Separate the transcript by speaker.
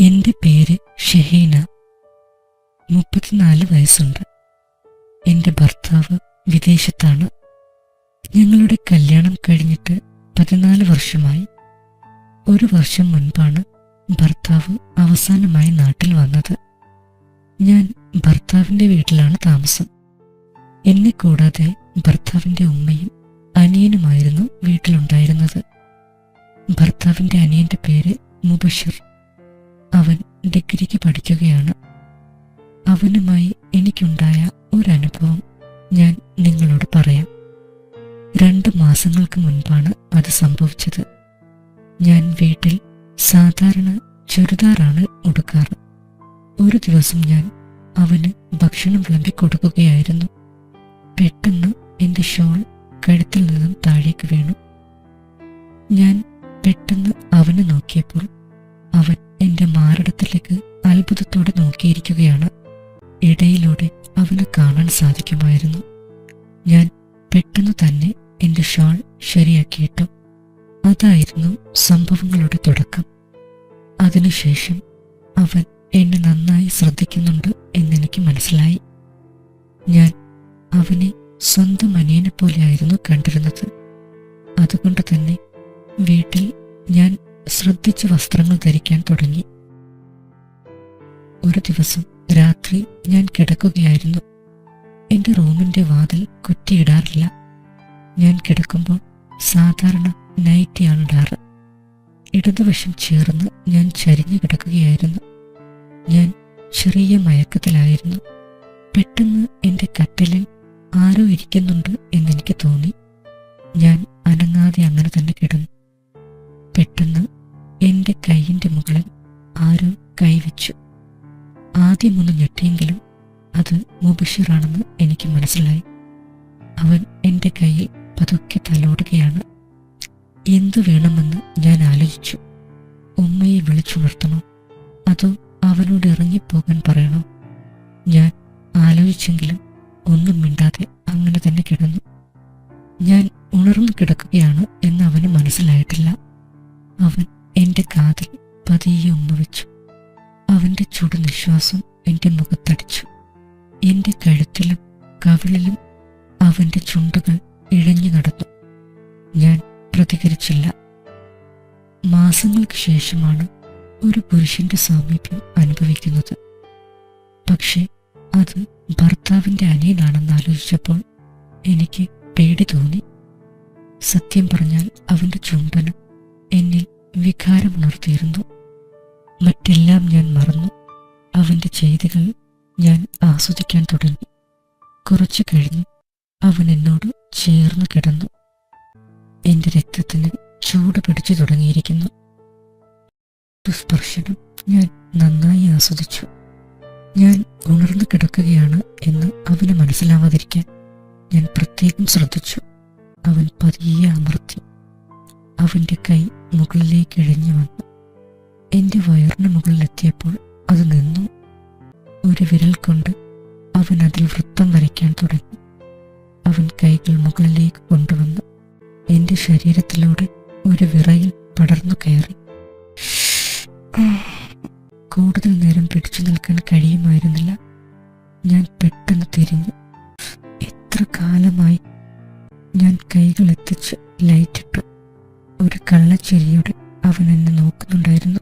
Speaker 1: എൻ്റെ പേര് ഷഹീന. 34 വയസ്സുണ്ട്. എൻ്റെ ഭർത്താവ് വിദേശത്താണ്. ഞങ്ങളുടെ കല്യാണം കഴിഞ്ഞിട്ട് 14 വർഷമായി. 1 വർഷം മുൻപാണ് ഭർത്താവ് അവസാനമായി നാട്ടിൽ വന്നത്. ഞാൻ ഭർത്താവിൻ്റെ വീട്ടിലാണ് താമസം. എന്നെ കൂടാതെ ഭർത്താവിൻ്റെ ഉമ്മയും അനിയനുമായിരുന്നു വീട്ടിലുണ്ടായിരുന്നത്. ഭർത്താവിൻ്റെ അനിയൻ്റെ പേര് മുബഷിർ. അവൻ ഡിഗ്രിക്ക് പഠിക്കുകയാണ്. അവനുമായി എനിക്കുണ്ടായ ഒരനുഭവം ഞാൻ നിങ്ങളോട് പറയാം. 2 മാസങ്ങൾക്ക് മുൻപാണ് അത് സംഭവിച്ചത്. ഞാൻ വീട്ടിൽ സാധാരണ ചുരിദാറാണ് ഉടുക്കാറ്. ഒരു ദിവസം ഞാൻ അവന് ഭക്ഷണം വിളമ്പിക്കൊടുക്കുകയായിരുന്നു. പെട്ടെന്ന് എൻ്റെ ഷോൾ കഴുത്തിൽ നിന്നും താഴേക്ക് വീണു. ഞാൻ പെട്ടെന്ന് അവനെ നോക്കിയപ്പോൾ അവൻ എൻ്റെ മാറിടത്തിലേക്ക് അത്ഭുതത്തോടെ നോക്കിയിരിക്കുകയാണ്. ഇടയിലൂടെ അവനെ കാണാൻ സാധിക്കുമായിരുന്നു. ഞാൻ പെട്ടെന്ന് തന്നെ എൻ്റെ ഷാൾ ശരിയാക്കിയിട്ടു. അതായിരുന്നു സംഭവങ്ങളുടെ തുടക്കം. അതിനുശേഷം അവൻ എന്നെ നന്നായി ശ്രദ്ധിക്കുന്നുണ്ട് എന്നെനിക്ക് മനസ്സിലായി. ഞാൻ അവനെ സ്വന്തം അനിയനെ പോലെയായിരുന്നു കണ്ടിരുന്നത്. അതുകൊണ്ട് തന്നെ വീട്ടിൽ ഞാൻ ശ്രദ്ധിച്ച് വസ്ത്രങ്ങൾ ധരിക്കാൻ തുടങ്ങി. ഒരു ദിവസം രാത്രി ഞാൻ കിടക്കുകയായിരുന്നു. എൻ്റെ റൂമിൻ്റെ വാതിൽ കുറ്റിയിടാറില്ല. ഞാൻ കിടക്കുമ്പോൾ സാധാരണ നൈറ്റിയാണ് ഇടാറ്. ഇടതുവശം ചേർന്ന് ഞാൻ ചരിഞ്ഞു കിടക്കുകയായിരുന്നു. ഞാൻ ചെറിയ മയക്കത്തിലായിരുന്നു. പെട്ടെന്ന് എൻ്റെ കട്ടിലിൽ ആരോ ഇരിക്കുന്നുണ്ട് എന്നെനിക്ക് തോന്നി. ഞാൻ അനങ്ങാതെ അങ്ങനെ തന്നെ കിടന്നു. പെട്ടെന്ന് എൻ്റെ കൈയിൻ്റെ മുകളിൽ ആരോ കൈവച്ചു. ആദ്യമൊന്ന് ഞെട്ടിയെങ്കിലും അത് മുബഷിറാണെന്ന് എനിക്ക് മനസ്സിലായി. അവൻ എൻ്റെ കയ്യിൽ പതുക്കെ തലോടുകയാണ്. എന്തു വേണമെന്ന് ഞാൻ ആലോചിച്ചു. ഉമ്മയെ വിളിച്ചുണർത്തണോ അതോ അവനോട് ഇറങ്ങിപ്പോകാൻ പറയണോ? ഞാൻ ആലോചിച്ചെങ്കിലും ഒന്നും മിണ്ടാതെ അങ്ങനെ തന്നെ കിടന്നു. ഞാൻ ഉണർന്നു കിടക്കുകയാണ് എന്ന് അവന് മനസ്സിലായിട്ടില്ല. അവൻ എൻ്റെ കാതിൽ പതിയെ ഉമ്മ വെച്ചു. അവൻ്റെ ചുടുനിശ്വാസം എൻ്റെ മുഖത്തടിച്ചു. എൻ്റെ കഴുത്തിലും കവിളിലും അവൻ്റെ ചുണ്ടുകൾ ഇഴഞ്ഞു നടന്നു. ഞാൻ പ്രതികരിച്ചില്ല. മാസങ്ങൾക്ക് ശേഷമാണ് ഒരു പുരുഷന്റെ സാമീപ്യം അനുഭവിക്കുന്നത്. പക്ഷെ അത് ഭർത്താവിൻ്റെ അനിയനാണെന്ന് ആലോചിച്ചപ്പോൾ എനിക്ക് പേടി തോന്നി. സത്യം പറഞ്ഞാൽ അവൻ്റെ ചുംബനം എന്നിൽ വികാരമുണർത്തിയിരുന്നു. മറ്റെല്ലാം ഞാൻ മറന്നു. അവൻ്റെ ചെയ്തികൾ ഞാൻ ആസ്വദിക്കാൻ തുടങ്ങി. കുറച്ചു കഴിഞ്ഞ് അവൻ എന്നോട് ചേർന്ന് കിടന്നു. എൻ്റെ രക്തത്തിന് ചൂട് പിടിച്ചു തുടങ്ങിയിരിക്കുന്നു. സ്പർശനം ഞാൻ നന്നായി ആസ്വദിച്ചു. ഞാൻ ഉണർന്നു കിടക്കുകയാണ് എന്ന് അവന് മനസ്സിലാവാതിരിക്കാൻ ഞാൻ പ്രത്യേകം ശ്രദ്ധിച്ചു. അവൻ പതിയെ അമർത്തി. അവൻ്റെ കൈ മുകളിലേക്ക് ഇഴഞ്ഞു വന്നു. എൻ്റെ വയറിന് മുകളിലെത്തിയപ്പോൾ അത് നിന്നു. ഒരു വിരൽ കൊണ്ട് അവൻ അതിൽ വൃത്തം വരയ്ക്കാൻ തുടങ്ങി. അവൻ കൈകൾ മുകളിലേക്ക് കൊണ്ടുവന്ന് എൻ്റെ ശരീരത്തിലൂടെ ഒരു വിറയിൽ പടർന്നു കയറി. കൂടുതൽ നേരം പിടിച്ചു നിൽക്കാൻ കഴിയുമായിരുന്നില്ല. ഞാൻ പെട്ടെന്ന് തിരിഞ്ഞു. എത്ര കാലമായി! ഞാൻ കൈകൾ എത്തിച്ച് ലൈറ്റിട്ടു. ഒരു കള്ളച്ചിരിയോടെ അവൻ എന്നെ നോക്കുന്നുണ്ടായിരുന്നു.